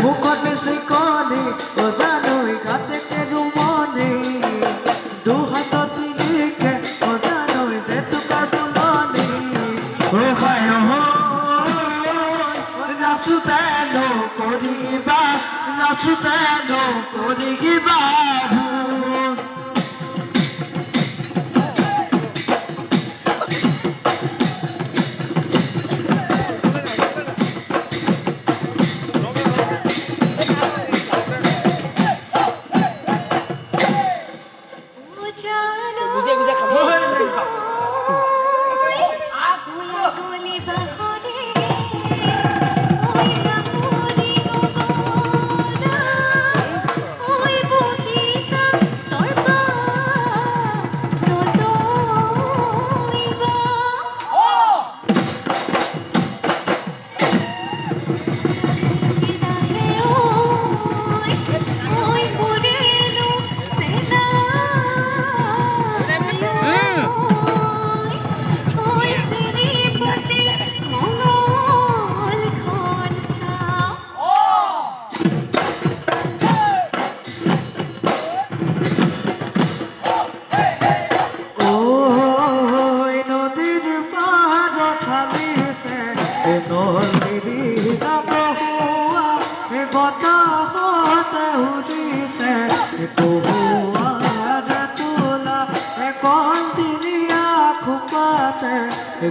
মুখত বেছি কণী জানৈ ঘাটকে ৰুমনি দুহাতত লিখে জানৈ যে তোমাৰ ফুলনি নাচোতে নকৰিবা নাচোতে নকৰিবা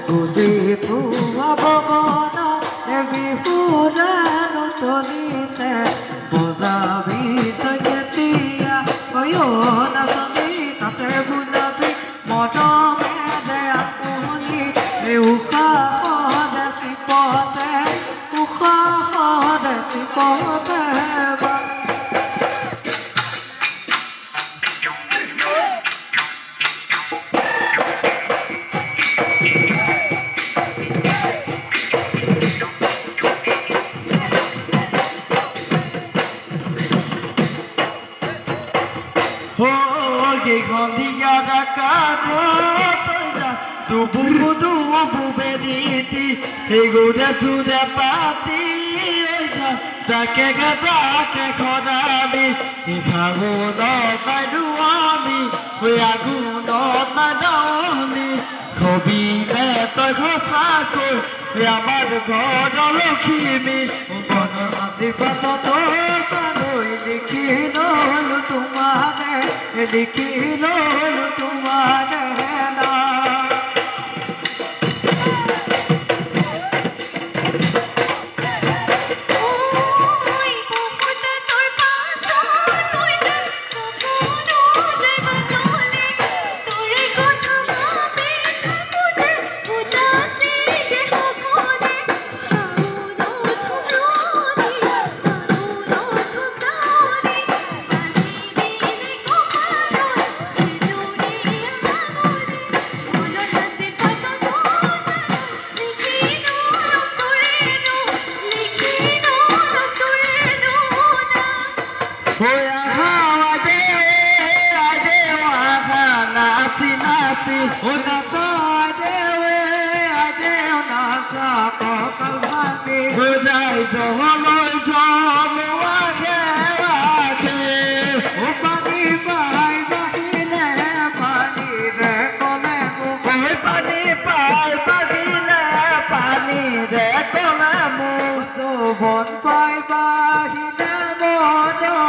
গুজি ফুৱা বগনা বিহুৰে নতনিতে বজাবি তই কেতিয়া নাচনি তাতে বুলাবি মৰমে দে আপুনি উশাহ চিপতে উশাহ চিপতে Gondiada carota, do burro do buberiti, segura tudo a patita, da que corabi, e cago no vai do homem, foi a guno na doni, cobi neto saco, e a margona loquimi, bono assim pra todos लिखिलो तुम्हारे लिखिलो तुम्हारे नाम Bon bye bye, never know.